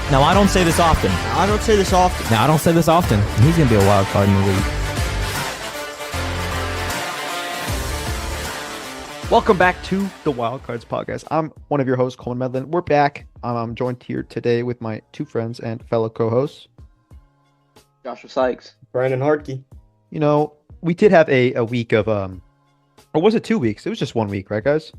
Now, I don't say this often. I don't say this often. Now, I don't say this often. He's going to be a wild card in the league. Welcome back to the Wildcards podcast. I'm one of your hosts, Coleman Medlin. We're back. I'm joined here today with my two friends and fellow co-hosts, Joshua Sykes, Brandon Hartke. You know, we did have a week of or was it 2 weeks? It was just 1 week, right, guys?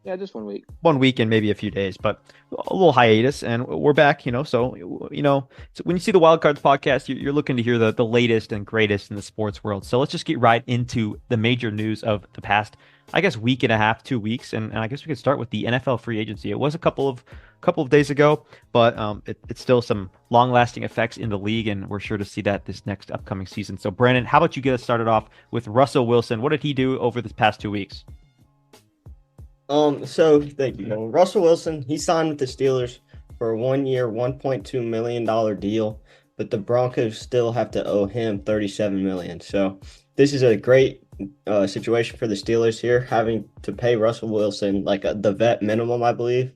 Yeah, just 1 week. 1 week and maybe a few days, but a little hiatus, and we're back. So when you see the Wildcards podcast, you're looking to hear the latest and greatest in the sports world. So let's just get right into the major news of the past, I guess, week and a half, 2 weeks, and I guess we could start with the NFL free agency. It was a couple of days ago, but it's still some long-lasting effects in the league, and we're sure to see that this next upcoming season. So, Brandon, how about you get us started off with Russell Wilson? What did he do over this past 2 weeks? So thank you. Russell Wilson, he signed with the Steelers for a 1 year, $1.2 million deal, but the Broncos still have to owe him $37 million. So this is a great situation for the Steelers here, having to pay Russell Wilson like the vet minimum, I believe,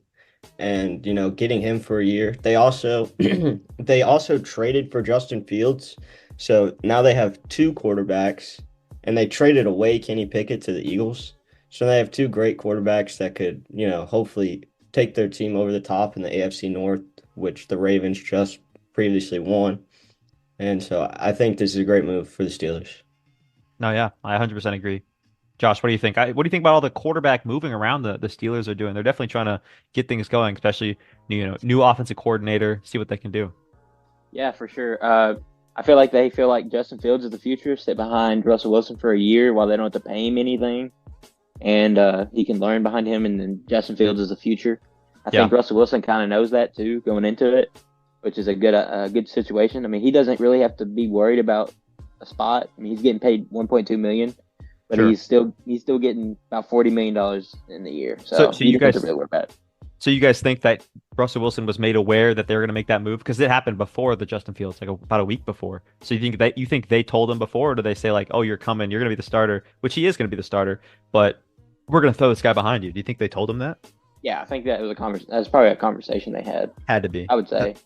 and getting him for a year. They also traded for Justin Fields, so now they have two quarterbacks, and they traded away Kenny Pickett to the Eagles. So they have two great quarterbacks that could, hopefully take their team over the top in the AFC North, which the Ravens just previously won. And so I think this is a great move for the Steelers. No, yeah, I 100% agree. Josh, what do you think? What do you think about all the quarterback moving around the Steelers are doing? They're definitely trying to get things going, especially new offensive coordinator, see what they can do. Yeah, for sure. I feel like they feel like Justin Fields is the future, sit behind Russell Wilson for a year while they don't have to pay him anything. And he can learn behind him, and then Justin Fields is the future. I think Russell Wilson kind of knows that too going into it, which is a good situation. I mean, he doesn't really have to be worried about a spot. I mean, he's getting paid $1.2 million, but Sure. he's still getting about $40 million in the year. So you guys really worry about it. So you guys think that Russell Wilson was made aware that they were going to make that move? Because it happened before the Justin Fields, like about a week before. So you think they told him before, or do they say like, oh, you're coming, you're going to be the starter, which he is going to be the starter, but we're going to throw this guy behind you? Do you think they told him that? Yeah, I think that was that was probably a conversation they had. Had to be. I would say.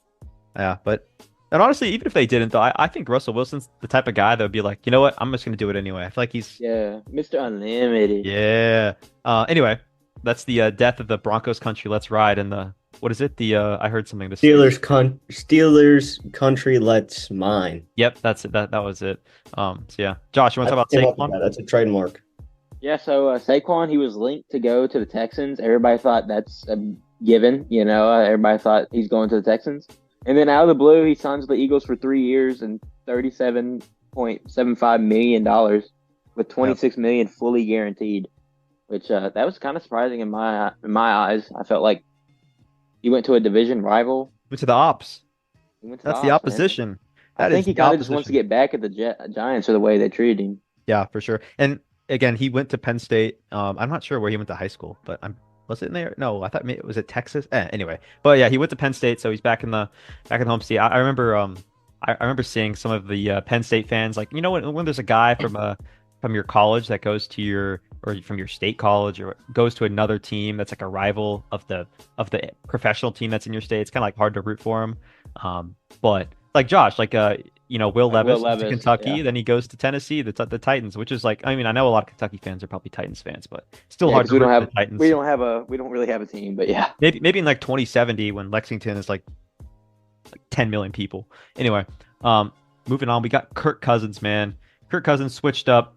Yeah, and honestly, even if they didn't, though, I think Russell Wilson's the type of guy that would be like, you know what, I'm just going to do it anyway. I feel like he's... Yeah, Mr. Unlimited. Yeah. Anyway, that's the death of the Broncos country. Let's ride. And what is it? I heard something. Steelers country, let's mine. Yep, that's it. That was it. So yeah, Josh, you want to talk about Saquon? That's a trademark. Yeah, so Saquon, he was linked to go to the Texans. Everybody thought that's a given, Everybody thought he's going to the Texans. And then out of the blue, he signs with the Eagles for 3 years and $37.75 million with $26 million fully guaranteed, which that was kind of surprising in my eyes. I felt like he went to a division rival. Went to the ops. That's the opposition. I think he kind of just wants to get back at the Giants for the way they treated him. Yeah, for sure. And again, he went to Penn State. I'm not sure where he went to high school, but was it in there? No, I thought maybe it was at Texas. Anyway, but yeah, he went to Penn State, so he's back in the home state. I remember I remember seeing some of the Penn State fans, like, when there's a guy from your college that goes to from your state college or goes to another team that's like a rival of the professional team that's in your state. It's kind of like hard to root for him. But like Josh, like Will Levis to Kentucky, yeah. Then he goes to Tennessee, the Titans, which is like, I mean, I know a lot of Kentucky fans are probably Titans fans, but still hard to root for the Titans. We don't really have a team, but yeah. Maybe in like 2070 when Lexington is like 10 million people. Anyway, moving on, we got Kirk Cousins, man. Kirk Cousins switched up.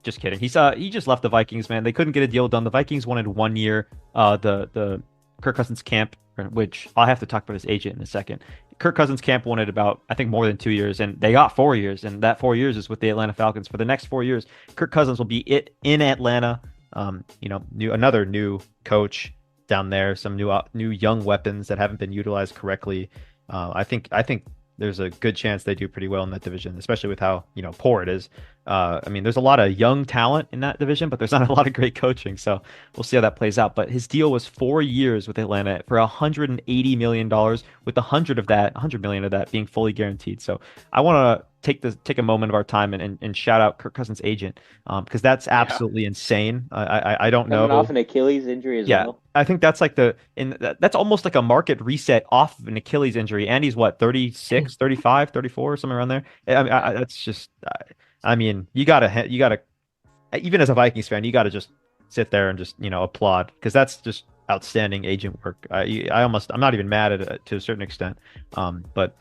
Just kidding. He just left the Vikings, man. They couldn't get a deal done. The Vikings wanted 1 year. The Kirk Cousins camp, which I'll have to talk about his agent in a second. Kirk Cousins camp wanted about, I think, more than 2 years, and they got 4 years, and that 4 years is with the Atlanta Falcons. For the next 4 years, Kirk Cousins will be in Atlanta. Another new coach down there, some new young weapons that haven't been utilized correctly. I think there's a good chance they do pretty well in that division, especially with how poor it is. I mean, there's a lot of young talent in that division, but there's not a lot of great coaching. So we'll see how that plays out. But his deal was 4 years with Atlanta for $180 million, with $100 million of that being fully guaranteed. So I want to take a moment of our time and shout out Kirk Cousins' agent, because that's absolutely insane. I don't Coming know. off an Achilles injury as Yeah, well. I think that's like that's almost like a market reset off of an Achilles injury. And he's what, 36, 35, 34, somewhere around there. I mean, that's just, I mean, you gotta, even as a Vikings fan, you gotta just sit there and just, applaud, because that's just outstanding agent work. I'm not even mad at it to a certain extent. But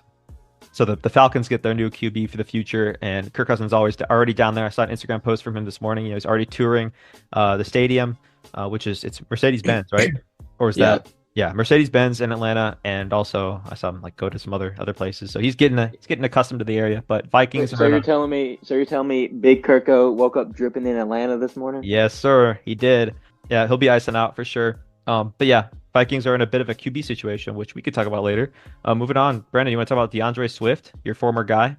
so the Falcons get their new QB for the future, and Kirk Cousins already down there. I saw an Instagram post from him this morning. He's already touring the stadium, which it's Mercedes-Benz, right? Or is Yeah. that Mercedes-Benz in Atlanta, and also I saw him like go to some other places. So he's getting accustomed to the area. But Vikings So you're telling me Big Kirko woke up dripping in Atlanta this morning? Yes, sir, he did. Yeah, he'll be icing out for sure. But yeah, Vikings are in a bit of a QB situation, which we could talk about later. Moving on, Brandon, you want to talk about DeAndre Swift, your former guy?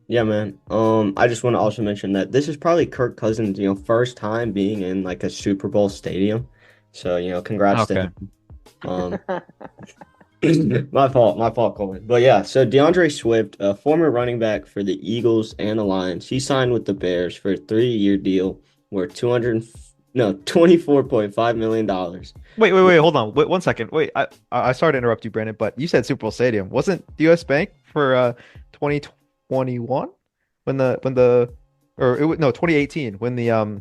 Yeah, man. I just want to also mention that this is probably Kirk Cousins, first time being in like a Super Bowl stadium. So, congrats to Okay. him. My fault, Coleman. But yeah, so DeAndre Swift, a former running back for the Eagles and the Lions, he signed with the Bears for a 3-year deal worth $24.5 million. Wait, hold on. Wait 1 second. Wait, I sorry to interrupt you, Brandon, but you said Super Bowl Stadium. Wasn't the US Bank for 2021 when the or it was, no, 2018 when the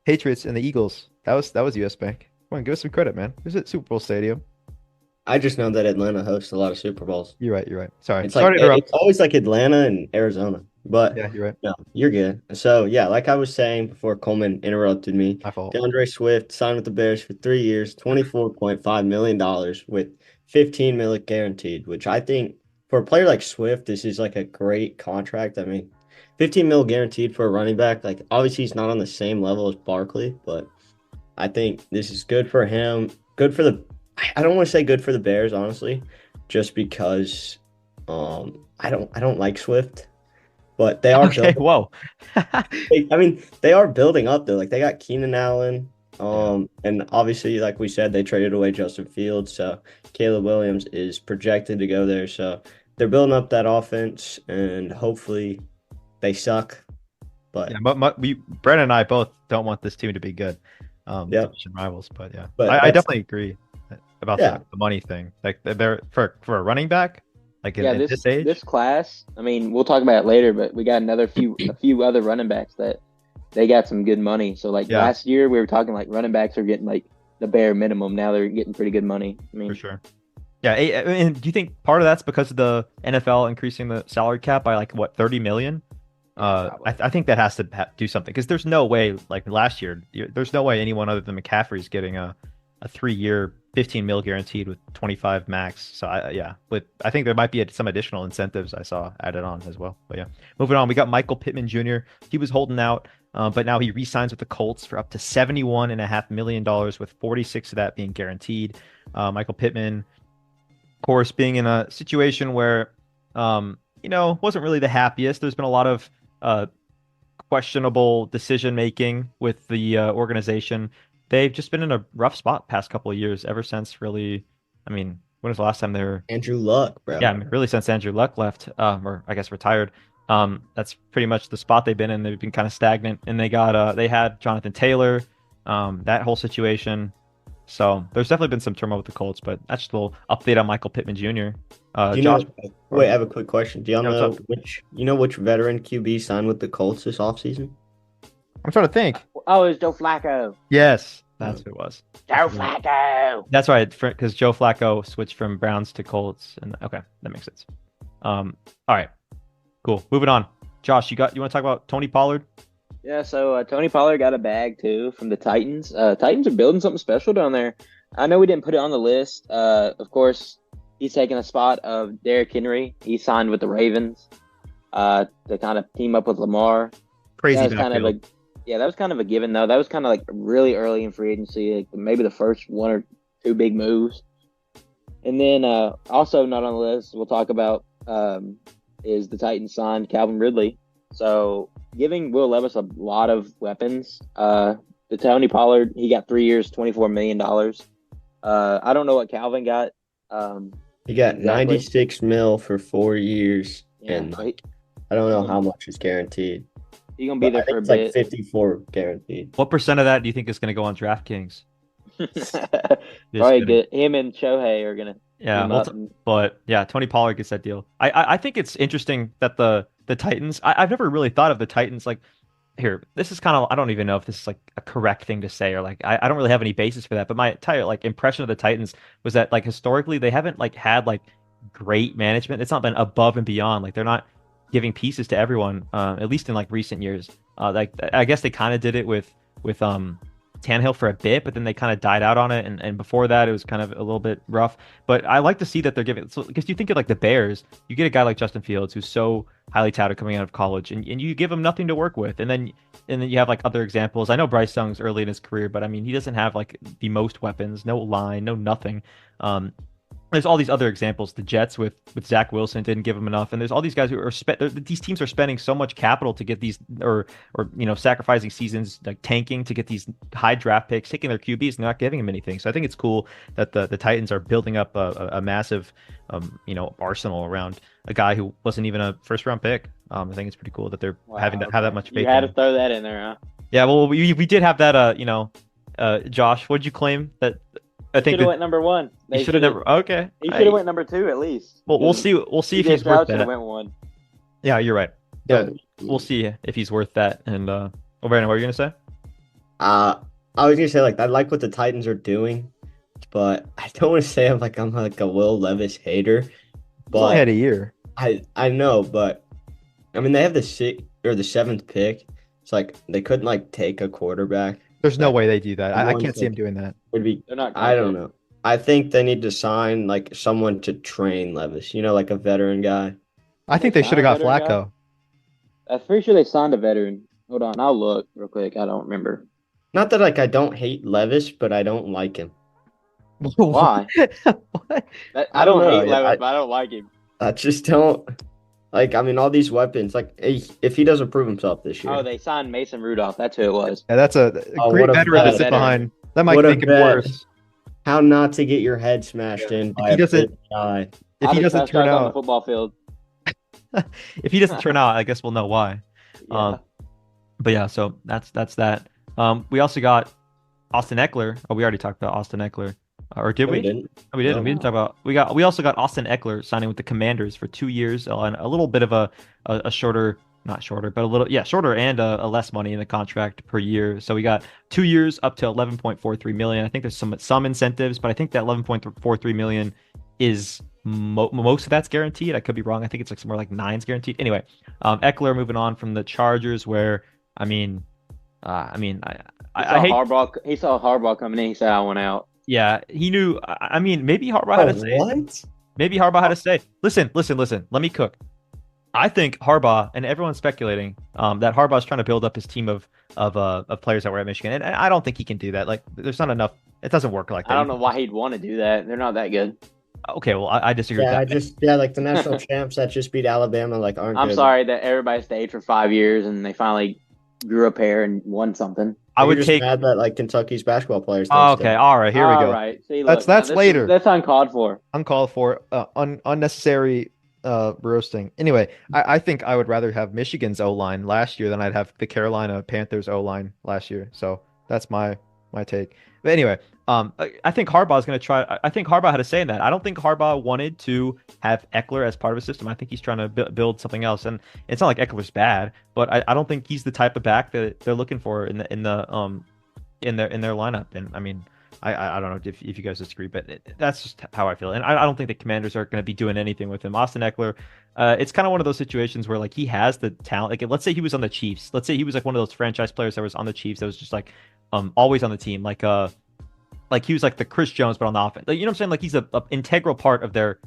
Patriots and the Eagles, that was US Bank. Come on, give us some credit, man. Is it Super Bowl Stadium? I just know that Atlanta hosts a lot of Super Bowls. You're right. Sorry. It's Sorry like to interrupt. it's always like Atlanta and Arizona. But Yeah, you're right. no, you're good. So yeah, like I was saying before Coleman interrupted me, My fault. DeAndre Swift signed with the Bears for 3 years, $24.5 million with 15 million guaranteed, which I think for a player like Swift, this is like a great contract. I mean, 15 mil guaranteed for a running back. Like obviously he's not on the same level as Barkley, but I think this is good for him. Good for I don't want to say good for the Bears, honestly, just because I don't like Swift. But they are Okay, whoa. they are building up though. Like they got Keenan Allen, and obviously, like we said, they traded away Justin Fields, so Caleb Williams is projected to go there. So they're building up that offense, and hopefully, they suck. But Yeah, Brandon and I both don't want this team to be good. Division rivals, but yeah, But I that's- definitely agree about Yeah. the money thing. Like they're for a running back, like Yeah, in this age. this class. I mean, we'll talk about it later, but we got a few other running backs that they got some good money. So like Yeah. last year, we were talking like running backs are getting like the bare minimum. Now they're getting pretty good money. I mean, For sure. Yeah, and do you think part of that's because of the NFL increasing the salary cap by like what, 30 million? I think that has to do something, because there's no way, like last year, there's no way anyone other than McCaffrey is getting a 3-year 15 mil guaranteed with 25 max. So I think there might be some additional incentives I saw added on as well. But yeah, moving on, we got Michael Pittman Jr. He was holding out, but now he re-signs with the Colts for up to $71.5 million, with 46 of that being guaranteed. Michael Pittman, of course, being in a situation where wasn't really the happiest. There's been a lot of questionable decision making with the organization. They've just been in a rough spot past couple of years, ever since really. I mean, when was the last time they were? Andrew Luck, bro. Yeah, I mean, really since Andrew Luck left, or I guess retired. That's pretty much the spot they've been in. They've been kind of stagnant, and they had Jonathan Taylor, that whole situation. So there's definitely been some turmoil with the Colts, but that's just a little update on Michael Pittman Jr. Wait, I have a quick question. Do y'all Yeah, know what's which veteran QB signed with the Colts this offseason? I'm trying to think. oh, it's Joe Flacco. Yes, that's who it was. Joe Flacco. That's right, because Joe Flacco switched from Browns to Colts, and okay, that makes sense. All right, cool. Moving on. Josh, you want to talk about Tony Pollard? Yeah, so Tony Pollard got a bag too from the Titans. Titans are building something special down there. I know we didn't put it on the list. Of course, he's taking a spot of Derrick Henry. He signed with the Ravens to kind of team up with Lamar. Crazy That was backfield. that was kind of a given though. That was kind of like really early in free agency, like maybe the first one or two big moves. And then also not on the list, we'll talk about is the Titans signed Calvin Ridley. So giving Will Levis a lot of weapons. The Tony Pollard, he got 3 years, $24 million. I don't know what Calvin got. He got Exactly. 96 mil for 4 years, Yeah, and right. I don't know how much is guaranteed. He's gonna be But I there for think a it's like bit. 54 guaranteed. What percent of that do you think is going to go on DraftKings? Just Probably kidding. good. Him and Shohei are gonna Yeah, team up. And, but yeah, Tony Pollard gets that deal. I think it's interesting that the Titans. I've never really thought of the Titans like here. This is kind of I don't even know if this is like a correct thing to say or like I don't really have any basis for that. But my entire like impression of the Titans was that like historically they haven't like had like great management. It's not been above and beyond. Like they're not giving pieces to everyone. At least in like recent years. Like I guess they kind of did it with Tannehill for a bit, but then they kind of died out on it. And before that, it was kind of a little bit rough. But I like to see that they're giving. So because you think of like the Bears, you get a guy like Justin Fields who's so highly touted coming out of college, and you give him nothing to work with, and then you have like other examples. I know Bryce Young's early in his career, but I mean he doesn't have like the most weapons, no line, no nothing. There's all these other examples. The Jets with Zach Wilson didn't give him enough, and there's all these guys who are these teams are spending so much capital to get these, or sacrificing seasons, like tanking to get these high draft picks, taking their QBs, and not giving them anything. So I think it's cool that the Titans are building up a massive, arsenal around a guy who wasn't even a first round pick. I think it's pretty cool that they're having to have that much faith. You had in to him. throw that in there, huh? Yeah, well, we did have that. Josh, what'd you claim that? I think Should have went number one. he should have never. Okay, He should have went number two at least. Well, we'll see. We'll see if CJ he's Stroud worth should have that. went one. Yeah, you're right. Yeah. We'll see if he's worth that. And Brandon, what were you gonna say? I was gonna say like I like what the Titans are doing, but I don't want to say I'm like a Will Levis hater. He's only had But a year. I know, but I mean they have the 6th or the 7th pick. It's like they couldn't like take a quarterback. There's no way they do that. I One can't see him pick. doing that. Would be They're not. I don't know. I think they need to sign like someone to train Levis. Like a veteran guy. I think they should have got Veteran guy? Flacco. I'm pretty sure they signed a veteran. Hold on, I'll look real quick. I don't remember. Not that like I don't hate Levis, but I don't like him. Why? What? I don't know. hate Yeah, Levis, but I don't like him. I just don't like. I mean, all these weapons. Like, if he doesn't prove himself this year, Oh, they signed Mason Rudolph. That's who it was. Yeah, that's a Oh, great what a veteran to vet. sit behind. That might What a make him vet. worse. how not to get your head smashed in by he a doesn't- big guy. If he doesn't turn on the out, football field. If he doesn't turn out, I guess we'll know why. Yeah. But yeah, so that's that. We also got Austin Eckler. Oh, we already talked about Austin Eckler, or did No, we? we didn't. No, we didn't. No. We didn't talk about. We also got Austin Eckler signing with the Commanders for 2 years on a little bit of a shorter, not shorter, but a little shorter and a less money in the contract per year. So we got 2 years up to 11.43 million. I think there's some incentives, but I think that 11.43 million is most of that's guaranteed. I could be wrong. I think it's like somewhere like 9's guaranteed. Anyway, Eckler moving on from the Chargers, where I hate. Harbaugh. He saw Harbaugh coming in. He said, "I want out." Yeah, he knew. I mean, maybe Harbaugh had to say. What? Maybe Harbaugh had to say. Listen. Let me cook. I think Harbaugh, and everyone's speculating that Harbaugh's trying to build up his team of players that were at Michigan, and I don't think he can do that. Like, there's not enough. It doesn't work like that. I don't know why he'd want to do that. They're not that good. Okay, well, I disagree Yeah, with that. like the national champs that just beat Alabama like aren't I'm good. sorry that everybody stayed for 5 years and they finally grew a pair and won something. I You're would just take. mad that like Kentucky's basketball players. Oh, don't stay. okay, all right, here we All go. right. See, That's look, now later. That's uncalled for. uncalled for, unnecessary roasting. Anyway, I think I would rather have Michigan's O-line last year than I'd have the Carolina Panthers O-line last year. So that's my take. But anyway, I think Harbaugh's going to try. I think Harbaugh had a say in that. I don't think Harbaugh wanted to have Eckler as part of a system. I think he's trying to build something else. And it's not like Eckler's bad, but I don't think he's the type of back that they're looking for in their lineup. And I mean, I don't know if you guys disagree, but that's just how I feel. And I don't think the Commanders are going to be doing anything with him. Austin Eckler, it's kind of one of those situations where like he has the talent. Like let's say he was on the Chiefs. Let's say he was like one of those franchise players that was on the Chiefs that was just like always on the team. Like he was like the Chris Jones, but on the offense. Like, you know what I'm saying? Like he's a integral part of their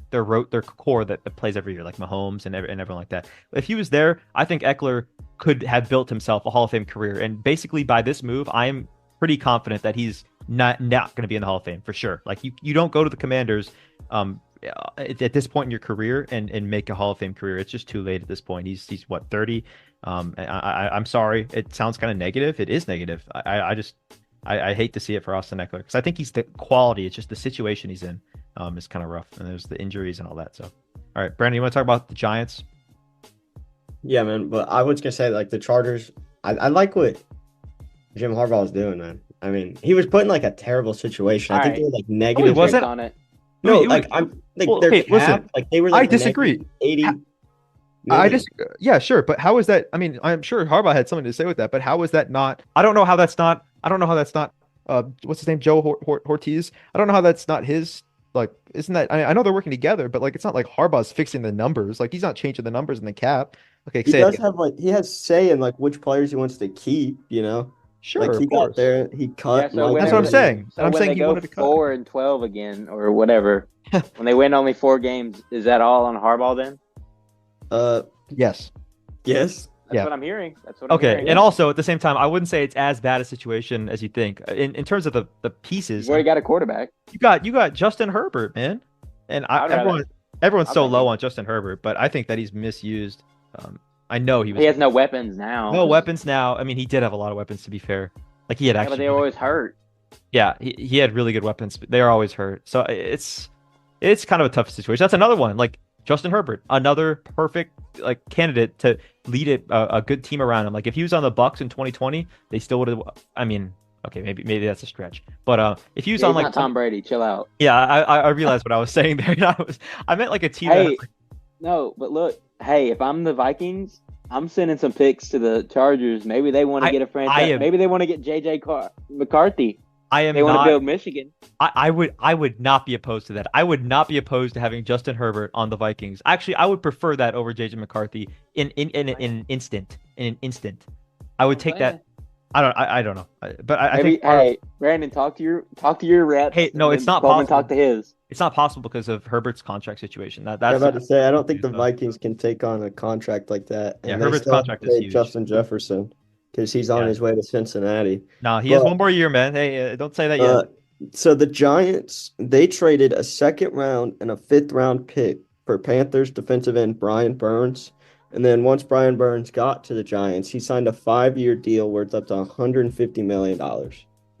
core that plays every year, like Mahomes and everyone like that. If he was there, I think Eckler could have built himself a Hall of Fame career. And basically by this move, I am pretty confident that he's not going to be in the Hall of Fame for sure. Like you don't go to the Commanders at this point in your career and make a Hall of Fame career. It's just too late at this point. He's what, 30? I'm sorry. It sounds kind of negative. It is negative. I hate to see it for Austin Eckler because I think he's the quality. It's just the situation he's in is kind of rough, and there's the injuries and all that. So, all right, Brandon, you want to talk about the Giants? Yeah, man. But I was gonna say like the Chargers. I like what Jim Harbaugh is doing, man. I mean, he was put in like a terrible situation. I All think they right, were like No, he negative. wasn't. on it. No, It was- like I'm like well, their okay, cap, listen. like they were I like disagree. negative 80 I million. just yeah, sure, but how is that? I mean, I'm sure Harbaugh had something to say with that, but how is that not? I don't know how that's not. I don't know how that's not. What's his name? Joe Ortiz. I don't know how that's not his. Like, isn't that? I know they're working together, but like, it's not like Harbaugh's fixing the numbers. Like, he's not changing the numbers in the cap. Okay, He say it does again. have like he has say in like which players he wants to keep, you know? Like Sure, he of got course. there, he cut Yeah, so Mike That's what I'm whenever, saying. And so I'm when saying they he go wanted to cut. 4-12 again or whatever, when they win only 4 games, is that all on Harbaugh then? Yes. Yes. That's Yeah. what I'm hearing. That's what I'm Okay, hearing. and also at the same time, I wouldn't say it's as bad a situation as you think. In terms of the pieces, You've already got a quarterback. you got Justin Herbert, man, and I'd rather- everyone's I'll so take low him. on Justin Herbert, but I think that he's misused. I know he was He has no weapons now. no weapons now. I mean, he did have a lot of weapons to be fair. Like he had Yeah, actually, but they always hurt. yeah, he had really good weapons. But they are always hurt, so it's kind of a tough situation. That's another one. Like Justin Herbert, another perfect like candidate to lead a good team around him. Like if he was on the Bucks in 2020, they still would have. I mean, okay, maybe that's a stretch, but if he was Yeah, on he's like not Tom Brady. Chill out. yeah, I realized what I was saying there. I meant like a team that Hey, has, like, no, but look, hey, if I'm the Vikings, I'm sending some picks to the Chargers. Maybe they want to get a franchise. Maybe they want to get JJ McCarthy. I am They want to not. build Michigan. I would not be opposed to that. I would not be opposed to having Justin Herbert on the Vikings. Actually, I would prefer that over JJ McCarthy in an instant. In an instant, I would take that. I don't know, but I Maybe, think hey, Brandon, talk to your reps. Hey, no, and it's then not Coleman possible. talk to his. it's not possible because of Herbert's contract situation. I'm That's about to say I don't think the so- Vikings can take on a contract like that. Yeah, And they Herbert's still have to contract is pay huge. Justin Jefferson because he's on Yeah. his way to Cincinnati. No, he has But- one more year, man. Hey, don't say that yet. So the Giants, they traded a second round and a fifth round pick for Panthers defensive end Brian Burns. And then once Brian Burns got to the Giants, he signed a 5-year deal worth up to $150 million.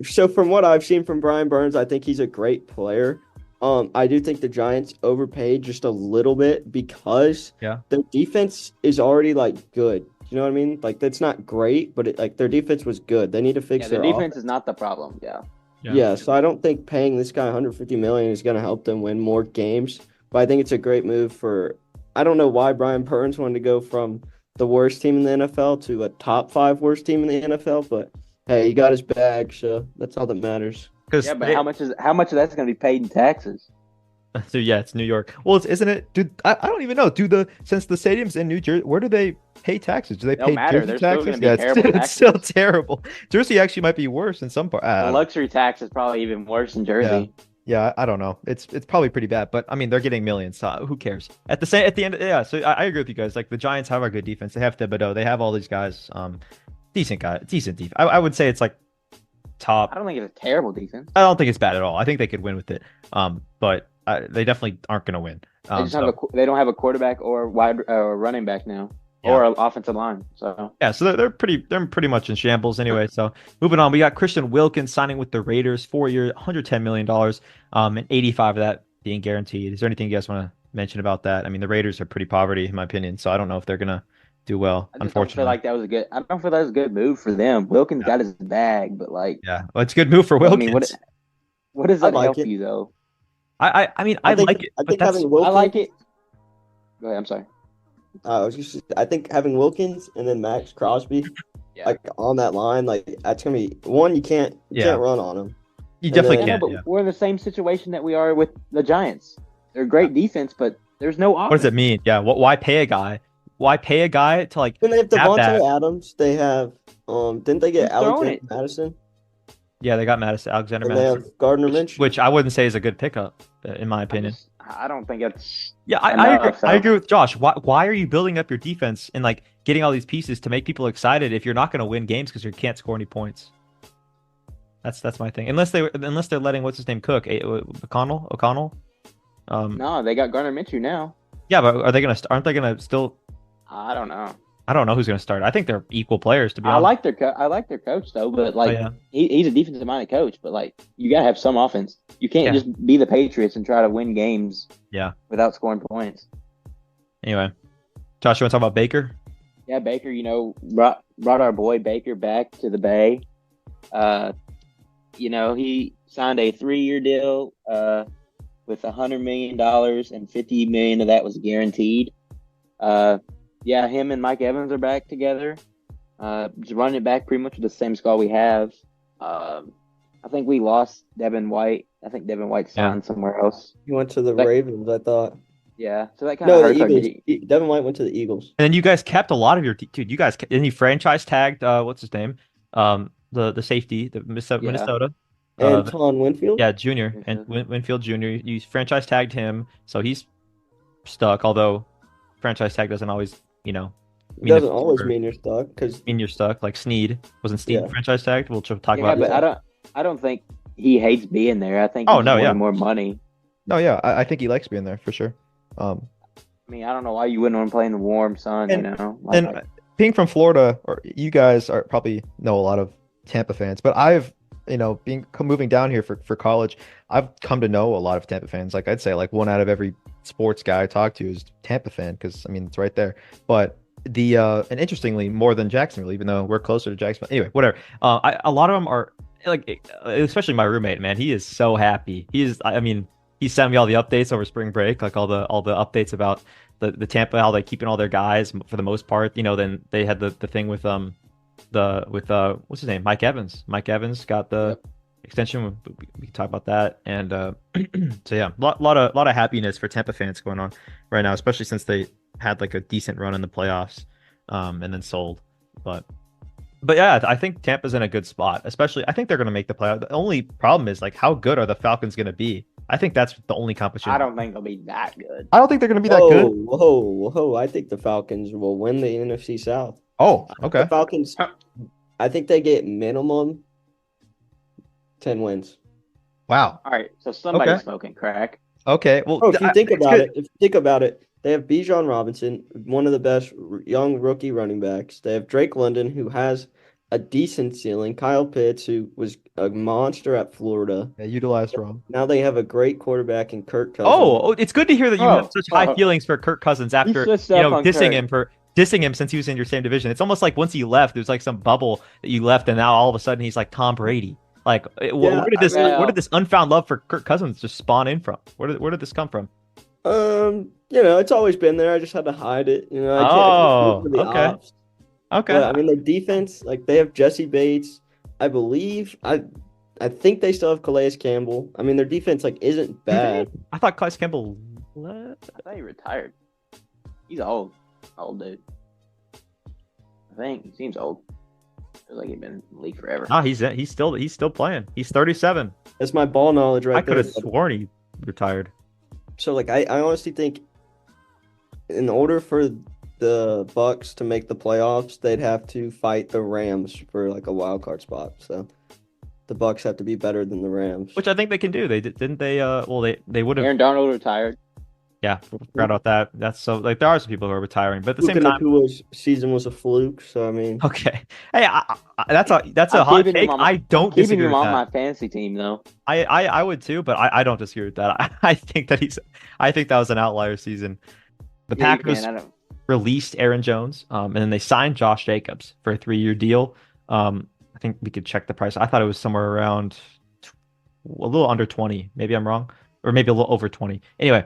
So from what I've seen from Brian Burns, I think he's a great player. I do think the Giants overpaid just a little bit because Yeah. their defense is already like good. You know what I mean? Like that's not great, but their defense was good. They need to fix Yeah, their the defense is not the problem. Yeah. Yeah, so I don't think paying this guy 150 million is going to help them win more games, but I think it's a great move for I don't know why Brian Burns wanted to go from the worst team in the NFL to a top 5 worst team in the NFL, but hey, he got his bag, so that's all that matters. Because Yeah, but how much of that's going to be paid in taxes? So yeah, it's New York. Well, isn't it? Dude, I don't even know. Since the stadium's in New Jersey, where do they pay taxes? Do they Don't pay matter. Jersey They're still taxes? gonna be terrible It's still taxes. terrible. Jersey actually might be worse in some part. The luxury tax is probably even worse in Jersey. Yeah, I don't know. It's probably pretty bad, but I mean they're getting millions, so who cares? At the end, yeah. So I agree with you guys. Like the Giants have a good defense. They have Thibodeau. They have all these guys. Decent defense. I would say it's like top. I don't think it's a terrible defense. I don't think it's bad at all. I think they could win with it. But they definitely aren't going to win. They don't have a quarterback or running back now, Yeah. or an offensive line. So Yeah, so they're pretty much in shambles anyway. So moving on, we got Christian Wilkins signing with the Raiders, 4-year, $110 million, and 85 of that being guaranteed. Is there anything you guys want to mention about that? I mean, the Raiders are pretty poverty in my opinion, so I don't know if they're gonna do well. I just don't Unfortunately, feel like that was a good. I don't feel that was a good move for them. Wilkins got his bag, but like, yeah, well, it's a good move for I Wilkins. mean, what does that I like help it. you though? I mean, I like it, I but think that's having Wilkins, I like it. Go ahead. I'm sorry. I think having Wilkins and then Max Crosby, Yeah. like on that line, like that's gonna be one. You can't run on them. you definitely then- Yeah, can't. but Yeah. we're in the same situation that we are with the Giants. They're great defense, but there's no offense. What does it mean? Yeah, why pay a guy? Why pay a guy to like? Then they have Have that. Devontae Adams. They have didn't they get Who's throwing Alexander it? Madison? Yeah, they got Alexander And they Madison, have Gardner Minshew. which I wouldn't say is a good pickup in my opinion. I don't think it's. Yeah, I Enough, agree. so. I agree with Josh. Why are you building up your defense and like getting all these pieces to make people excited if you're not going to win games because you can't score any points? That's my thing. Unless they're letting what's his name cook O'Connell. No, they got Gardner Minshew now. Yeah, but aren't they gonna still? I don't know. I don't know who's gonna start. I think they're equal players to be I honest. like their coach though, but like yeah. he's a defensive minded coach, but like you gotta have some offense. You can't Yeah. just be the Patriots and try to win games. Yeah. Without scoring points. Anyway, Josh, you want to talk about Baker? Yeah, Baker, brought our boy Baker back to the Bay. He signed a 3-year deal with $100 million, and $50 million of that was guaranteed. Him and Mike Evans are back together. Just running it back pretty much with the same squad we have. I think we lost Devin White. I think Devin White signed somewhere else. He went to the Ravens, I thought. Yeah, so that kind of hurts. The Eagles. Devin White went to the Eagles. And then you guys kept a lot of your dude. You guys and he franchise tagged what's his name? The safety, the Minnesota. Anton Winfield. Yeah, Junior and Winfield Junior. You franchise tagged him, so he's stuck. Although franchise tag doesn't always, It doesn't always mean you're stuck mean you're stuck. Like Snead wasn't Snead franchise tagged. We'll talk about. Yeah, but I don't think he hates being there. I think he wanted more money. No, yeah, I think he likes being there for sure. I don't know why you wouldn't want to play in the warm sun, And being from Florida, or you guys are probably know a lot of Tampa fans, but I've, moving down here for college, I've come to know a lot of Tampa fans. Like I'd say like 1 out of every sports guy I talk to is Tampa fan, because it's right there. But and interestingly, more than Jacksonville, even though we're closer to Jacksonville. Anyway, whatever. A lot of them are like, especially my roommate, man. He is so happy. He sent me all the updates over spring break, like all the updates about the Tampa, how they're keeping all their guys for the most part. Then they had the thing with what's his name, Mike Evans. Mike Evans got the extension. We can talk about that. And so yeah, lot of happiness for Tampa fans going on right now, especially since they had like a decent run in the playoffs, and then sold. But yeah, I think Tampa's in a good spot. Especially, I think they're going to make the playoff. The only problem is like, how good are the Falcons going to be? I think that's the only competition. I don't think they'll be that good. I don't think they're going to be that good. Whoa! I think the Falcons will win the NFC South. Oh, okay. The Falcons, I think they get minimum 10 wins. Wow. All right, so somebody's smoking crack. Okay, well, if you think about it, they have Bijan Robinson, one of the best young rookie running backs. They have Drake London, who has a decent ceiling. Kyle Pitts, who was a monster at Florida. Yeah, utilized wrong. Now they have a great quarterback in Kirk Cousins. Oh, it's good to hear that you have such high feelings for Kirk Cousins after dissing him since he was in your same division. It's almost like once he left, there's like some bubble that you left, and now all of a sudden he's like Tom Brady. Like, where did this unfound love for Kirk Cousins just spawn in from? Where did this come from? It's always been there. I just had to hide it. Okay. But, the defense, like they have Jesse Bates. I believe I think they still have Calais Campbell. Their defense isn't bad. I thought Calais Campbell left. I thought he retired. He's old dude. I think he seems old. Feels like he's been in the league forever. No, he's still playing. He's 37. That's my ball knowledge right there. I could have sworn he retired. So I honestly think in order for the Bucks to make the playoffs, they'd have to fight the Rams for a wild card spot. So the Bucks have to be better than the Rams, which I think they can do. They didn't they? They would have. Aaron Donald retired. Yeah, forgot about that. That's so there are some people who are retiring, but at the same time, Nakua's season was a fluke. So okay. Hey, that's a hot take. I don't disagree with that. Keeping him on my fantasy team though. I would too, but I don't disagree with that. I think that was an outlier season. The Packers released Aaron Jones, and then they signed Josh Jacobs for a 3-year deal. I think we could check the price. I thought it was somewhere around a little under 20. Maybe I'm wrong, or maybe a little over 20. Anyway,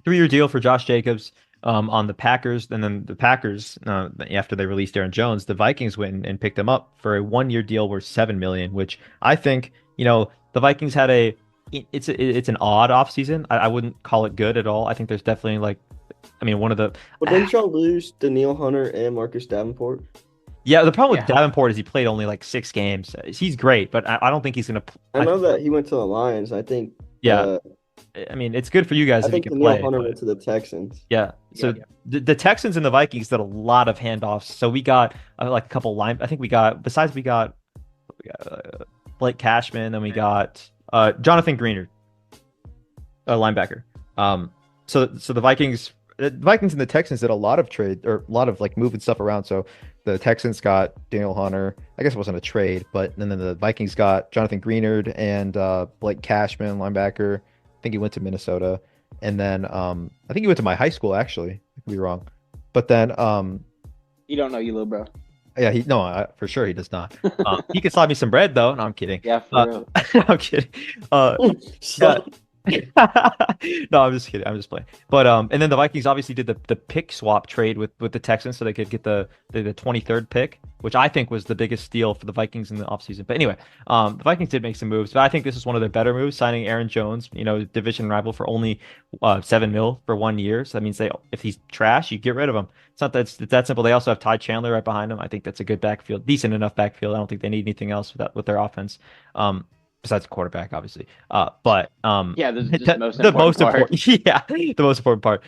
3-year deal for Josh Jacobs on the Packers. And then the Packers, after they released Aaron Jones, the Vikings went and picked him up for a 1-year deal worth $7 million, which I think, the Vikings had it's an odd offseason. I wouldn't call it good at all. I think there's definitely one of the. But didn't y'all lose Danielle Hunter and Marcus Davenport? Yeah, the problem with Davenport is he played only 6 games. He's great, but I don't think he's going to. I know that he went to the Lions. I think. Yeah. It's good for you guys if you can play. I think Danielle Hunter went to the Texans. Yeah. So the Texans and the Vikings did a lot of handoffs. So we got a couple I think we got Blake Cashman, and we got Jonathan Greenard, a linebacker. So the Vikings and the Texans did a lot of trade, or a lot of moving stuff around. So the Texans got Daniel Hunter. I guess it wasn't a trade, but then the Vikings got Jonathan Greenard and Blake Cashman, linebacker. I think he went to Minnesota, and then I think he went to my high school. Actually, I could be wrong, but then You don't know, you little bro. Yeah, for sure he does not. He can slide me some bread though. No, I'm kidding. Yeah, for real. I'm kidding. Yeah. No, I'm just kidding. I'm just playing. But and then the Vikings obviously did the pick swap trade with the Texans so they could get the 23rd pick, which I think was the biggest steal for the Vikings in the offseason. But anyway, the Vikings did make some moves, but I think this is one of their better moves, signing Aaron Jones, division rival for only $7 million for 1 year. So that means if he's trash, you get rid of him. It's not that it's that simple. They also have Ty Chandler right behind him. I think that's a good backfield, decent enough backfield. I don't think they need anything else with their offense. Besides the quarterback, obviously. Yeah, this is just the most the important most part. important, yeah, the most important part.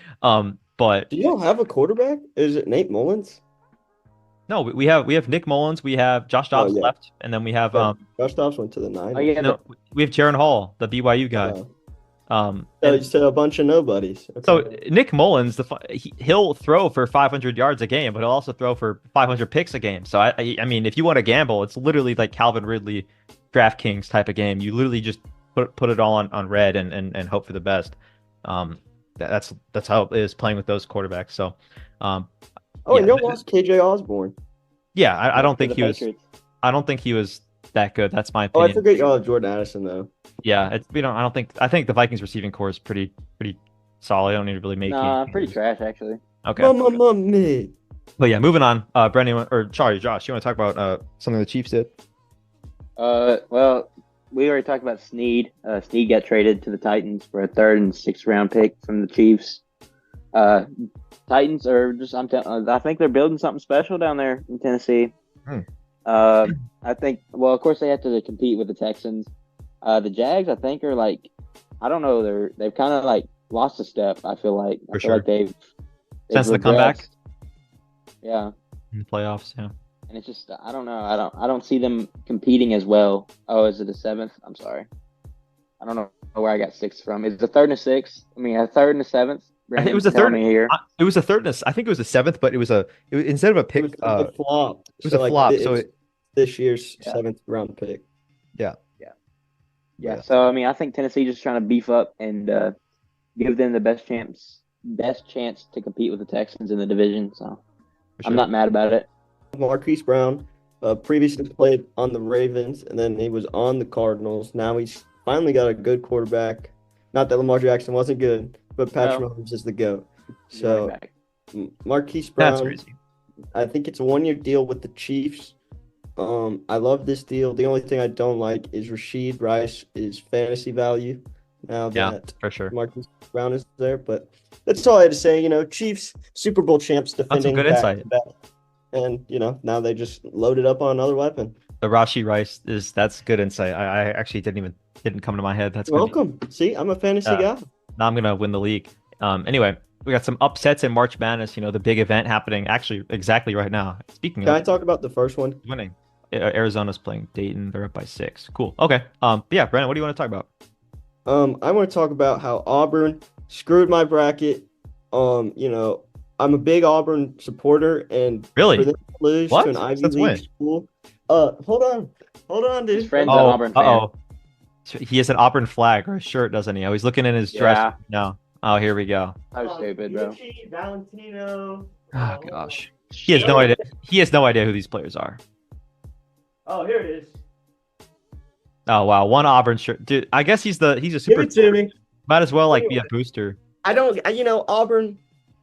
But Do you don't have a quarterback? Is it Nate Mullins? no, we have Nick Mullins, we have Josh Dobbs yeah. left, and then we have Josh Dobbs went to the Niners. Oh yeah, no, we have Jaron Hall, the BYU guy. So a bunch of nobodies. Okay. So Nick Mullins, he'll throw for 500 yards a game, but he'll also throw for 500 picks a game. So I mean, if you want to gamble, it's literally like Calvin Ridley, DraftKings type of game. You literally just put it all on red and hope for the best. That's how it is playing with those quarterbacks. So, and you lost KJ Osborne. Yeah, I don't think he was. Patriots. I don't think he was that good. That's my Oh, opinion. I forget y'all have Jordan Addison though. Yeah, I think the Vikings receiving core is pretty solid. I don't need to really make. Nah, pretty trash actually. Okay. Mama. But yeah, moving on. Brendan Josh, you want to talk about something the Chiefs did? Well, we already talked about Snead. Snead got traded to the Titans for a 3rd and 6th round pick from the Chiefs. Titans are just, I think they're building something special down there in Tennessee. I think, well, of course they have to compete with the Texans. The Jags, I think, are like, I don't know, they've kind of like lost a step. I feel like they've since the comeback. Yeah, in the playoffs. Yeah. and it's just I don't know. I don't see them competing as well. Oh, is it a 7th? I'm sorry. I don't know where I got 6th from. Is it a 3rd and a 6th? I mean, a 3rd and a 7th. I think it was a 3rd. It was a 3rd. I think it was a 7th, but it was instead of a pick. It was a flop. It was a flop. So this year's 7th round pick. Yeah. So I mean, I think Tennessee just trying to beef up and give them the best chance to compete with the Texans in the division. So I'm not mad about it. Marquise Brown previously played on the Ravens, and then he was on the Cardinals. Now he's finally got a good quarterback. Not that Lamar Jackson wasn't good, but Patrick Mahomes is the GOAT. So Marquise Brown, that's crazy. I think it's a 1-year deal with the Chiefs. I love this deal. The only thing I don't like is Rashid Rice is fantasy value now that for sure Marquise Brown is there. But that's all I had to say. Chiefs Super Bowl champs defending. That's some good insight. And now they just loaded up on another weapon. The Rashid Rice that's good insight. I actually didn't come to my head. That's welcome. See, I'm a fantasy guy. Now I'm gonna win the league. Anyway, we got some upsets in March Madness. The big event happening actually exactly right now. Speaking Can I talk about the first one? Winning. Arizona's playing Dayton. They're up by 6. Cool. Okay. Yeah, Brandon, what do you want to talk about? I want to talk about how Auburn screwed my bracket. I'm a big Auburn supporter, and really for them to lose to an Ivy League school. Hold on, dude. His friend's an Auburn fan. He has an Auburn flag or a shirt, doesn't he? Oh, he's looking in his dress. No. Oh, here we go. I'm stupid, bro. Valentino. Oh gosh. He has no idea. He has no idea who these players are. Oh, here it is. Oh wow, one Auburn shirt, dude. I guess he's a super. Give it to me. Might as well be a booster. I don't. Auburn.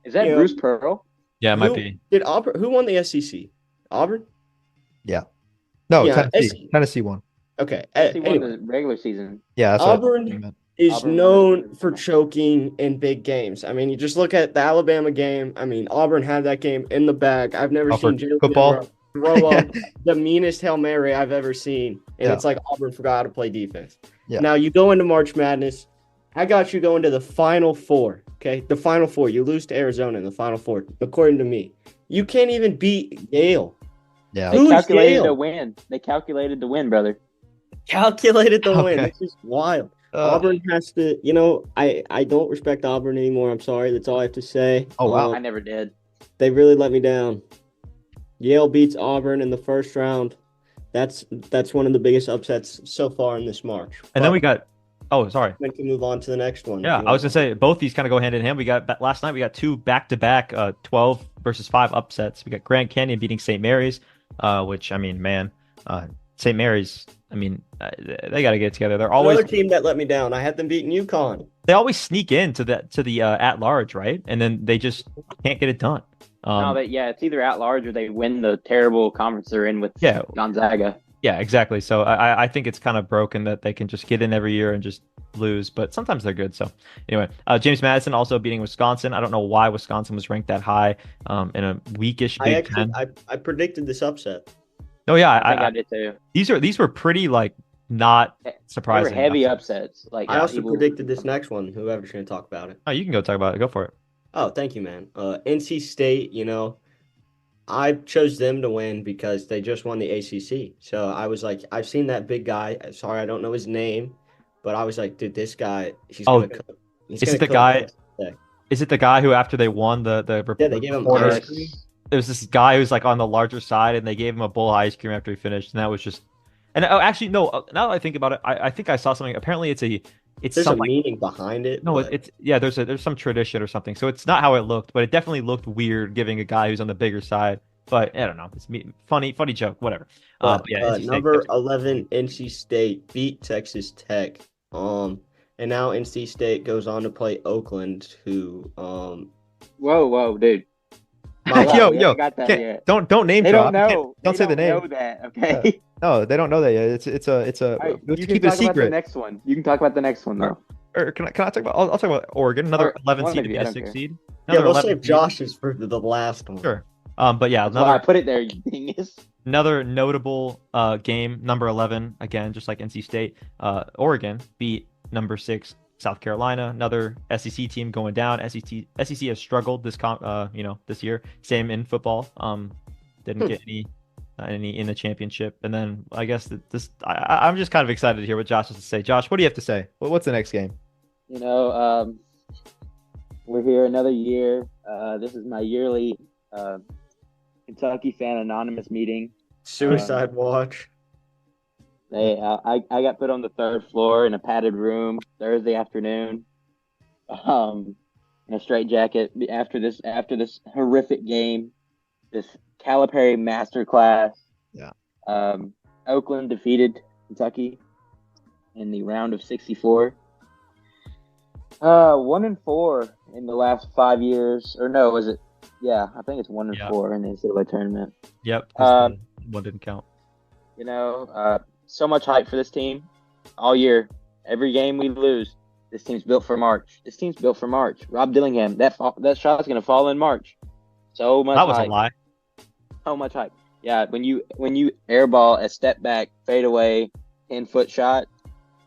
Is that Bruce Pearl? Yeah, it might be. Did Auburn? Who won the SEC? Auburn. Yeah. No, Tennessee won. Okay. He won the regular season. Yeah, that's Auburn is known for choking in big games. I mean, you just look at the Alabama game. I mean, Auburn had that game in the bag. I've never seen Jalen football throw up the meanest Hail Mary I've ever seen. And it's like Auburn forgot how to play defense. Yeah. Now you go into March Madness. I got you going to the Final Four. Okay, the Final Four. You lose to Arizona in the Final Four, according to me. You can't even beat Yale. Yeah, they calculated to win. They calculated to win, brother. Calculated to win. This is wild. Auburn has to. I don't respect Auburn anymore. I'm sorry. That's all I have to say. Oh wow, I never did. They really let me down. Yale beats Auburn in the first round. That's one of the biggest upsets so far in this March. And then we got Oh, sorry. We can move on to the next one. Yeah, I was gonna say both these kind of go hand in hand. We got last night. We got two back-to-back 12 versus 5 upsets. We got Grand Canyon beating St. Mary's, which I mean, man, St. Mary's. I mean, they got to get it together. They're always another team that let me down. I had them beating UConn. They always sneak into the at large, right? And then they just can't get it done. It's either at large or they win the terrible conference they're in with Gonzaga. Yeah, exactly. So I think it's kind of broken that they can just get in every year and just lose, but sometimes they're good. So anyway, James Madison also beating Wisconsin. I don't know why Wisconsin was ranked that high in a weakish Big Ten. I predicted this upset. Oh yeah, I did too. These were pretty like not surprising. They were heavy upsets. Like I also predicted this next one. Whoever's going to talk about it. Oh, you can go talk about it. Go for it. Oh, thank you, man. NC State, I chose them to win because they just won the ACC. So I was like, I've seen that big guy. Sorry, I don't know his name, but I was like, dude, this guy, he's going to cook. Is it the guy? Is it the guy who after they won the they gave him ice cream? There was this guy who's like on the larger side, and they gave him a bowl of ice cream after he finished, and that was just. And actually, no. Now that I think about it, I think I saw something. Apparently, there's a meaning behind it. No, but... there's some tradition or something. So it's not how it looked, but it definitely looked weird giving a guy who's on the bigger side. But I don't know. It's funny joke, whatever. Number 11 NC State beat Texas Tech. And now NC State goes on to play Oakland, who Whoa, dude. Yo, got that yet. Don't name they drop. Don't know. Don't say the name. Know that, okay? No, they don't know that yet. It's a. Right, let's keep it a secret. About the next one. You can talk about the next one though. Or can I talk about? I'll talk about Oregon, another 11 seed to be a 6 seed. We'll save Josh's for the last one. Sure. But yeah, I put it there. You dingus. Another notable game, number 11 again, just like NC State. Oregon beat number 6 South Carolina, another SEC team going down. SEC has struggled this year. Same in football. Didn't get any in the championship. And then I guess I'm just kind of excited to hear what Josh has to say. Josh, what do you have to say? What's the next game? We're here another year. This is my yearly Kentucky Fan Anonymous meeting. Suicide watch. I got put on the 3rd floor in a padded room Thursday afternoon, in a straitjacket after this horrific game, this Calipari masterclass. Yeah. Oakland defeated Kentucky in the round of 64. 1-4 in the last 5 years, or no, was it? Yeah, I think it's 1-4 in the NCAA tournament. Yep. One didn't count. So much hype for this team all year. Every game we lose, this team's built for March. Rob Dillingham, that shot's gonna fall in March. So much. That was hype. A lie. So much hype. Yeah, when you airball a step back, fade away, 10-foot shot,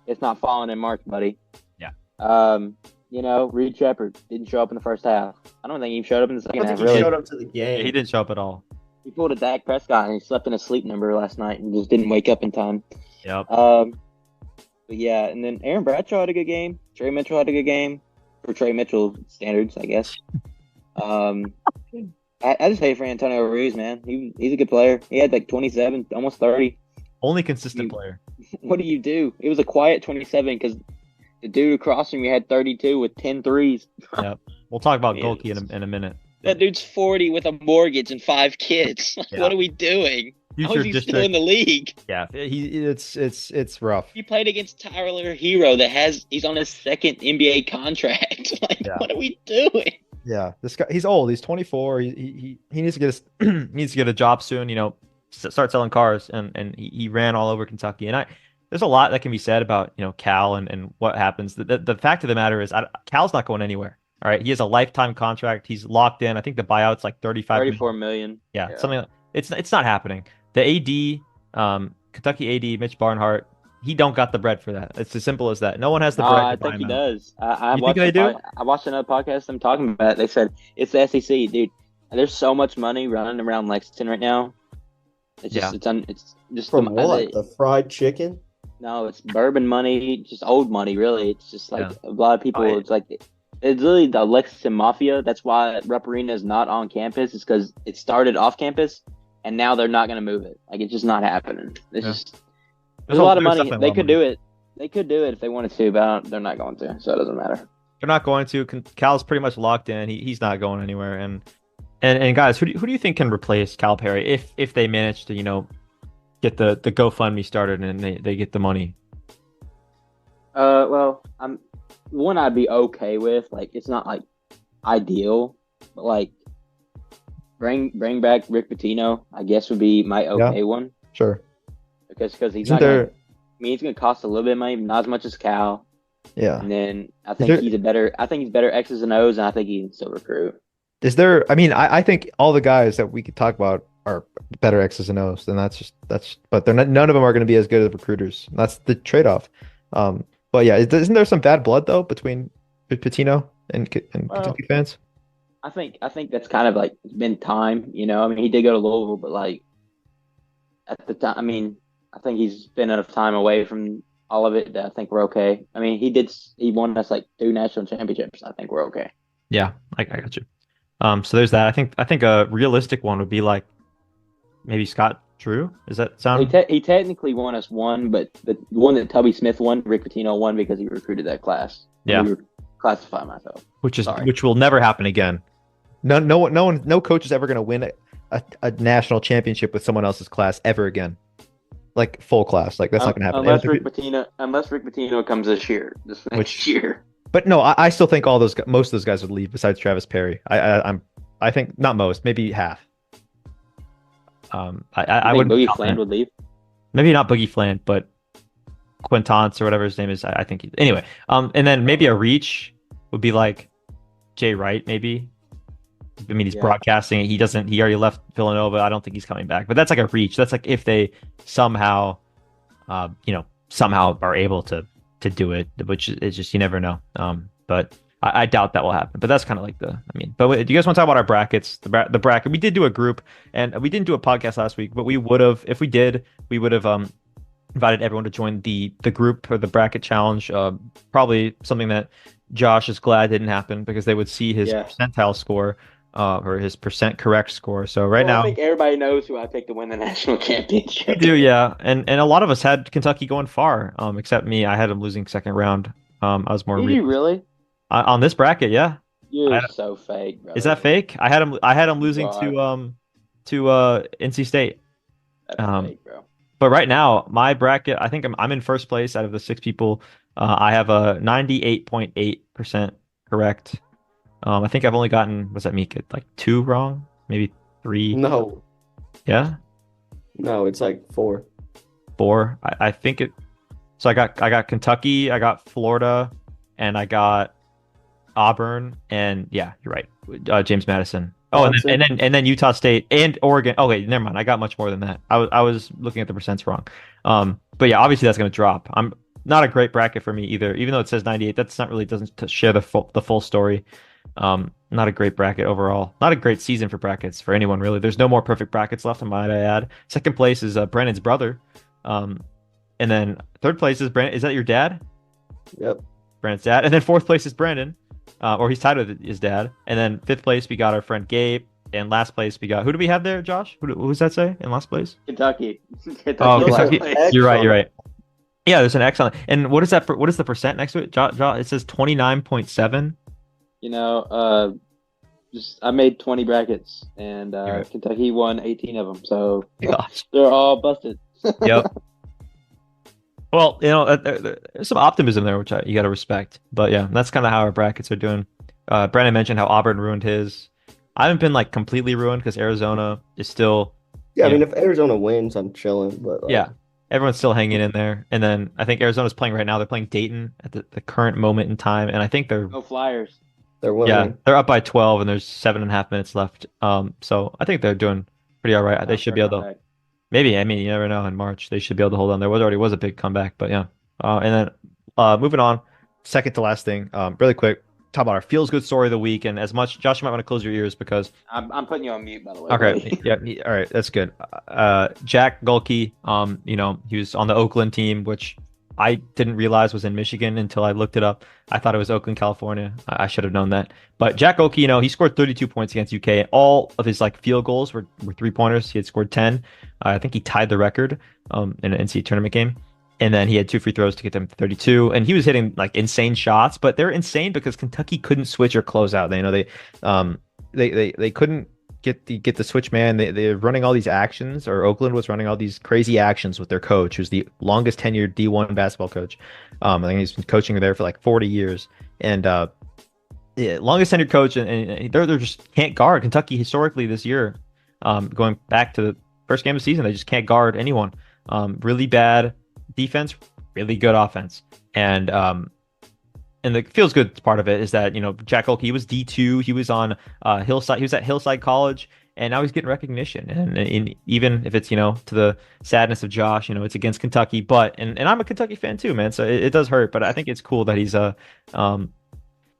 it's not falling in March, buddy. Yeah. Reed Shepard didn't show up in the first half. I don't think he showed up in the second half. He showed up to the game. Yeah, he didn't show up at all. He pulled a Dak Prescott and he slept in a sleep number last night and just didn't wake up in time. Yep. But yeah, and then Aaron Bradshaw had a good game. Trey Mitchell had a good game for Trey Mitchell standards, I guess. I just hate for Antonio Ruiz, man. He's a good player. He had like 27, almost 30. Only consistent player. What do you do? It was a quiet 27 because the dude across from you had 32 with 10 threes. Yep. We'll talk about Golke in a minute. That dude's 40 with a mortgage and 5 kids. Yeah. What are we doing? How is he still in the league? Yeah, it's rough. He played against Tyler Hero he's on his 2nd NBA contract. What are we doing? Yeah, this guy, he's old. He's 24. He needs to get a job soon. Start selling cars, and he ran all over Kentucky. And there's a lot that can be said about Cal and what happens. The fact of the matter is, Cal's not going anywhere. All right, he has a lifetime contract. He's locked in. I think the buyout's like 34 million. Yeah, something. It's not happening. The AD, Kentucky AD, Mitch Barnhart, he don't got the bread for that. It's as simple as that. No one has the bread. I think he does. I watched another podcast. Them talking about it. They said it's the SEC, dude. There's so much money running around Lexington right now. It's just it's just from what? The fried chicken? No, it's bourbon money, just old money. Really, it's just like a lot of people. It's like. It's literally the Lexington Mafia. That's why Rupp Arena is not on campus. It's because it started off campus, and now they're not going to move it. Like, it's just not happening. There's a lot of money. They could do it. They could do it if they wanted to, but they're not going to, so it doesn't matter. They're not going to. Cal's pretty much locked in. He's not going anywhere. And guys, who do you think can replace Calipari if they manage to get the GoFundMe started and they get the money? Well, I'd be okay with. Like, it's not like ideal, but like bring back Rick Pitino, I guess would be my okay one. Sure. Because he's Isn't not there... gonna, I mean, he's gonna cost a little bit of money, but not as much as Cal. Yeah. And then I think he's better X's and O's, and I think he can still recruit. Is there? I mean, I think all the guys that we could talk about are better X's and O's, and but they're not. None of them are going to be as good as recruiters. That's the trade-off. But yeah, isn't there some bad blood though between Pitino and Kentucky fans? I think that's kind of like it's been time. I mean, he did go to Louisville, but like at the time, I mean, I think he's been enough time away from all of it that I think we're okay. I mean, he won us like 2 national championships. I think we're okay. Yeah, I got you. So there's that. I think a realistic one would be like maybe Scott Drew. Does that sound? He technically won us one, but the one that Tubby Smith won, Rick Pitino won because he recruited that class. Yeah, we classify myself. Which will never happen again. No coach is ever going to win a national championship with someone else's class ever again. Like full class, like that's not going to happen unless Rick Pitino comes this year, next year. But no, I still think most of those guys would leave besides Travis Perry. I think not most, maybe half. I would. Boogie Fland would leave. Maybe not Boogie Fland, but Quintance or whatever his name is. I think anyway. And then maybe a reach would be like Jay Wright, maybe. I mean, he's broadcasting. He already left Villanova. I don't think he's coming back. But that's like a reach. That's like if they somehow, somehow are able to do it, which is just, you never know. But I doubt that will happen. But that's kind of like but do you guys want to talk about our brackets? The bracket, we did do a group, and we didn't do a podcast last week, but we would have, if we did, we would have invited everyone to join the group or the bracket challenge. Probably something that Josh is glad didn't happen because they would see his percentile score. Or his percent correct score. So now, I think everybody knows who I picked to win the national championship. You do, yeah. And a lot of us had Kentucky going far, except me. I had them losing second round. I was more. Did you really? On this bracket, yeah. You're so fake, bro. Is that fake? I had them losing to NC State. That's fake, bro. But right now, my bracket, I think I'm in first place out of the 6 people. I have a 98.8% correct. I think I've only gotten, what's that make it, like 2 wrong? Maybe 3? No. Yeah? No, it's like 4. 4? I think it. So I got Kentucky, I got Florida, and I got Auburn, and yeah, you're right. James Madison. Oh, and then Utah State and Oregon. Oh wait, never mind. I got much more than that. I was looking at the percents wrong. But yeah, obviously that's going to drop. I'm not a great bracket for me either. Even though it says 98, that's not really doesn't share the full story. Not a great bracket overall. Not a great season for brackets for anyone really. There's no more perfect brackets left, might I add. Second place is Brandon's brother. And then third place is Brandon. Is that your dad? Yep. Brandon's dad. And then fourth place is Brandon. Or he's tied with his dad. And then fifth place we got our friend Gabe. And last place we got, who do we have there, Josh? Who does that say in last place? Kentucky. Oh, Kentucky. You're right. Yeah, there's an X on it. And what is that? What is the percent next to it? It says 29.7. I made 20 brackets, and Kentucky won 18 of them, so Gosh. They're all busted. Yep. Well, there's some optimism there, which you got to respect. But yeah, that's kind of how our brackets are doing. Brandon mentioned how Auburn ruined his. I haven't been like completely ruined because Arizona is still. Yeah, I mean, if Arizona wins, I'm chilling. But yeah, everyone's still hanging in there. And then I think Arizona's playing right now. They're playing Dayton at the current moment in time, and I think they're. Go Flyers. They're winning. Yeah, they're up by 12, and there's 7.5 minutes left. So I think they're doing pretty all right. They should be able to. Maybe, I mean, you never know. In March, they should be able to hold on. There already was a big comeback, but yeah. And then moving on, second to last thing, really quick, talk about our feels good story of the week. And as much, Josh, you might want to close your ears because I'm putting you on mute, by the way. Okay, yeah, all right, that's good. Jack Golke, he was on the Oakland team, which I didn't realize was in Michigan until I looked it up. I thought it was Oakland, California. I should have known that. But Jack Golke, he scored 32 points against UK. All of his field goals were 3-pointers. He had scored 10. I think he tied the record in an NCAA tournament game. And then he had 2 free throws to get them to 32, and he was hitting like insane shots, but they're insane because Kentucky couldn't switch or close out. They couldn't get the switch man. They're running all these actions, or Oakland was running all these crazy actions with their coach, who's the longest tenured D1 basketball coach. I think he's been coaching there for like 40 years, and yeah, longest tenured coach, and they're just can't guard Kentucky historically this year. Going back to the first game of the season, they just can't guard anyone. Really bad defense, really good offense, and the feels good part of it is that Jack Olke, he was D2, he was on Hillside, he was at Hillside College, and now he's getting recognition. And even if it's to the sadness of Josh, it's against Kentucky, but and I'm a Kentucky fan too, man. So it does hurt, but I think it's cool that he's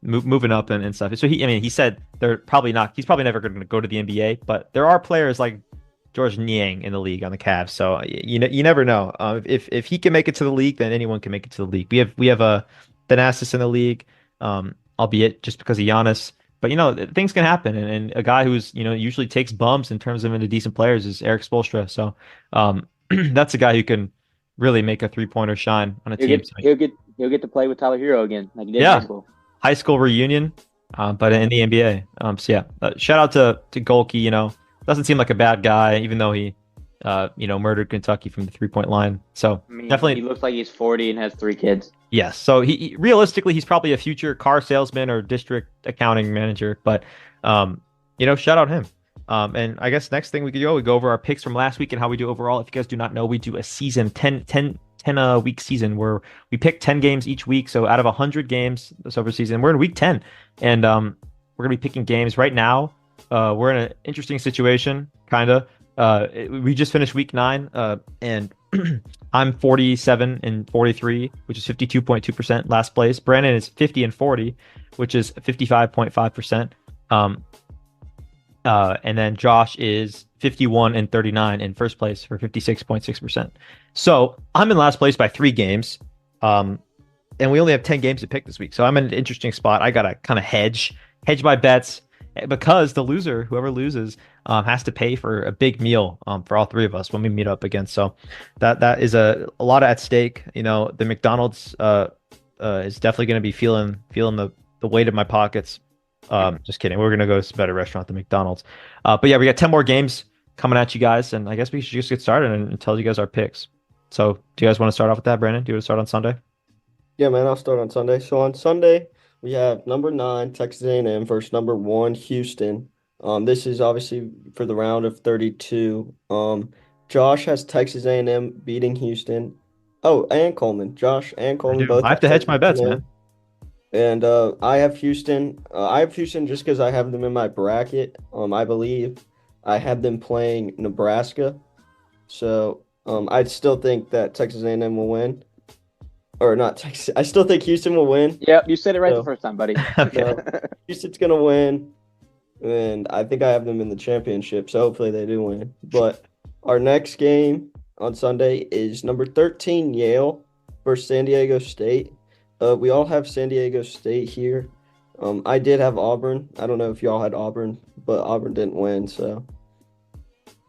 moving up and stuff. So he said they're probably not. He's probably never going to go to the NBA, but there are players like George Niang in the league on the Cavs. So you never know. If he can make it to the league, then anyone can make it to the league. We have a Thanasis in the league, albeit just because of Giannis. But things can happen, and a guy who's usually takes bumps and turns them into decent players is Eric Spoelstra. So that's a guy who can really make a 3-pointer shine on a team. He'll get to play with Tyler Hero again, like he did in high school. High school reunion, but in the NBA. So yeah, shout out to Golke. Doesn't seem like a bad guy, even though he murdered Kentucky from the 3-point line. So definitely, he looks like he's 40 and has 3 kids. Yes. So he realistically, he's probably a future car salesman or district accounting manager. But shout out him. And I guess next thing we go over our picks from last week and how we do overall. If you guys do not know, we do a season 10 week season where we pick 10 games each week. So out of 100 games this over season, we're in week 10, and we're gonna be picking games right now. We're in an interesting situation, kind of. We just finished week 9, and I'm 47 and 43, which is 52.2% last place. Brandon is 50 and 40, which is 55.5%. And then Josh is 51 and 39 in first place for 56.6%. So I'm in last place by 3 games. And we only have 10 games to pick this week. So I'm in an interesting spot. I got to kind of hedge my bets, because the loser, whoever loses, has to pay for a big meal for all 3 of us when we meet up again. So that is a lot at stake. The McDonald's is definitely going to be feeling the weight of my pockets. Just kidding. We're going to go to a better restaurant than McDonald's. But yeah, we got 10 more games coming at you guys, and I guess we should just get started and tell you guys our picks. So do you guys want to start off with that, Brandon? Do you want to start on Sunday? Yeah, man, I'll start on Sunday. So on Sunday, we have number 9 Texas A&M versus number 1 Houston. This is obviously for the round of 32. Josh has Texas A&M beating Houston. Oh, and Coleman. Josh and Coleman both. I have to hedge my bets, man. And I have Houston. I have Houston just because I have them in my bracket. I believe I have them playing Nebraska. So I still think that Texas A&M will win. Or not Texas. I still think Houston will win. Yep, you said it right the first time, buddy. Okay. Houston's going to win. And I think I have them in the championship. So hopefully they do win. But our next game on Sunday is number 13 Yale versus San Diego State. We all have San Diego State here. I did have Auburn. I don't know if y'all had Auburn, but Auburn didn't win. So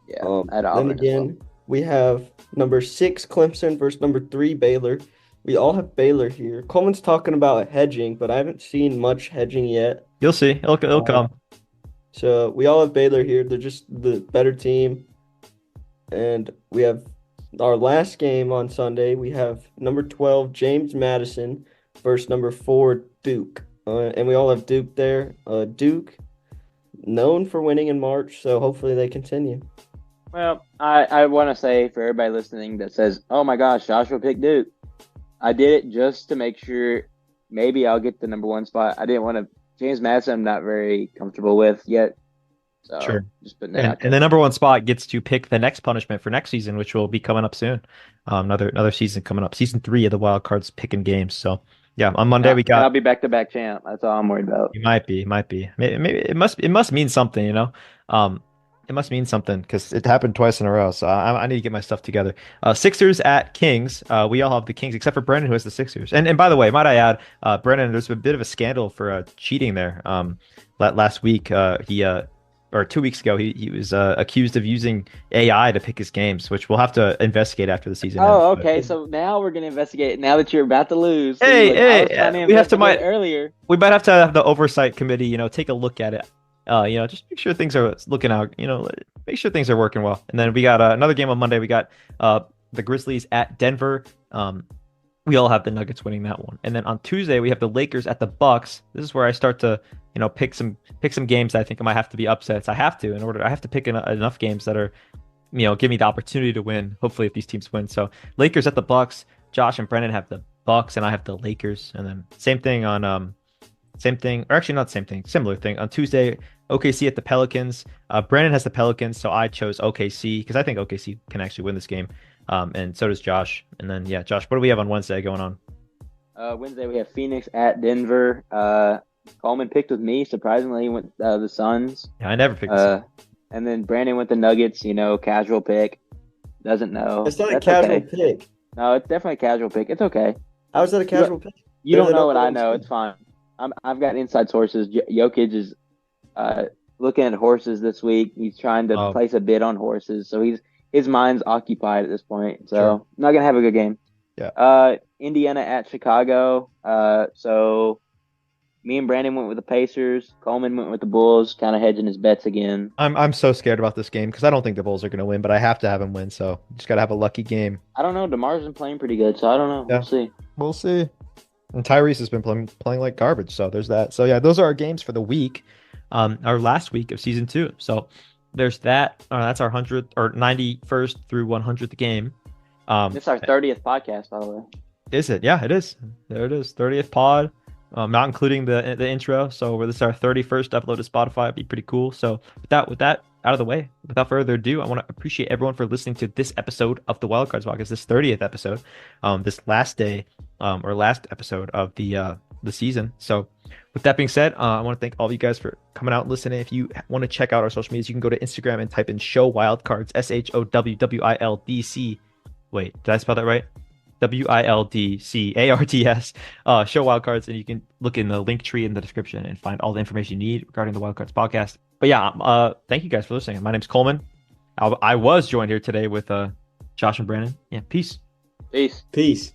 yeah, I had Auburn. Then again, we have number 6 Clemson versus number 3 Baylor. We all have Baylor here. Coleman's talking about hedging, but I haven't seen much hedging yet. You'll see. It'll come. So we all have Baylor here. They're just the better team. And we have our last game on Sunday. We have number 12 James Madison versus number 4 Duke. And we all have Duke there. Duke, known for winning in March, so hopefully they continue. Well, I want to say for everybody listening that says, oh my gosh, Joshua picked Duke. I did it just to make sure maybe I'll get the number 1 spot. I didn't want to. James Madison, I'm not very comfortable with yet. So sure. Just putting that out there. And the number 1 spot gets to pick the next punishment for next season, which will be coming up soon. Another season coming up. Season 3 of the Wildcard's picking games. So yeah, on Monday we got. I'll be back-to-back champ. That's all I'm worried about. You might be. Maybe it must mean something. It must mean something because it happened twice in a row. So I need to get my stuff together. Sixers at Kings. We all have the Kings except for Brendan, who has the Sixers. And by the way, might I add, Brendan, there's a bit of a scandal for cheating there. Last week, he or 2 weeks ago, he was accused of using AI to pick his games, which we'll have to investigate after the season ends. Oh, But- okay. So now we're gonna investigate it now that you're about to lose. See, Hey, look, I hey, was trying to we have to investigate earlier. We might have to have the oversight committee, take a look at it. Just make sure things are looking out. Make sure things are working well. And then we got another game on Monday. We got the Grizzlies at Denver. We all have the Nuggets winning that one. And then on Tuesday we have the Lakers at the Bucks. This is where I start to pick some games that I think I might have to be upsets. I have to pick enough games that are give me the opportunity to win. Hopefully, if these teams win. So Lakers at the Bucks. Josh and Brennan have the Bucks, and I have the Lakers. And then same thing on same thing, or actually not same thing, similar thing on Tuesday. OKC at the Pelicans. Brennan has the Pelicans, so I chose OKC because I think OKC can actually win this game. And so does Josh. And then Josh, what do we have on Wednesday going on? Wednesday we have Phoenix at Denver. Coleman picked with me. Surprisingly, he went the Suns. Yeah, I never picked this. And then Brandon went the Nuggets. Casual pick. Doesn't know. It's not That's a casual okay. pick. No, it's definitely a casual pick. It's okay. How is that a casual pick? You They're don't the know what number I one know. seed. It's fine. I've got inside sources. Jokic is looking at horses this week. He's trying to place a bid on horses. So his mind's occupied at this point. So Sure. not gonna have a good game. Yeah. Indiana at Chicago. So me and Brandon went with the Pacers. Coleman went with the Bulls, kind of hedging his bets again. I'm so scared about this game because I don't think the Bulls are going to win, but I have to have them win. So just got to have a lucky game. I don't know. DeMar's been playing pretty good, so I don't know. Yeah. We'll see. We'll see. And Tyrese has been playing like garbage. So there's that. So those are our games for the week. Our last week of season 2. So there's that. That's our 100th or 91st through 100th game. This is our 30th podcast, by the way. Is it? Yeah, it is. There it is. 30th pod. Not including the intro. So this is our 31st upload to Spotify. It'd be pretty cool. So with that out of the way, without further ado, I want to appreciate everyone for listening to this episode of the Wildcards podcast, this 30th episode, this last day or last episode of the season. So with that being said, I want to thank all of you guys for coming out and listening. If you want to check out our social medias, you can go to Instagram and type in Show Wildcards, SHOWWILDC. Wait, did I spell that right? WILDCARTS, Show Wildcards, and you can look in the link tree in the description and find all the information you need regarding the Wildcards podcast. But thank you guys for listening. My name's Coleman. I was joined here today with Josh and Brandon. Yeah, peace. Peace. Peace.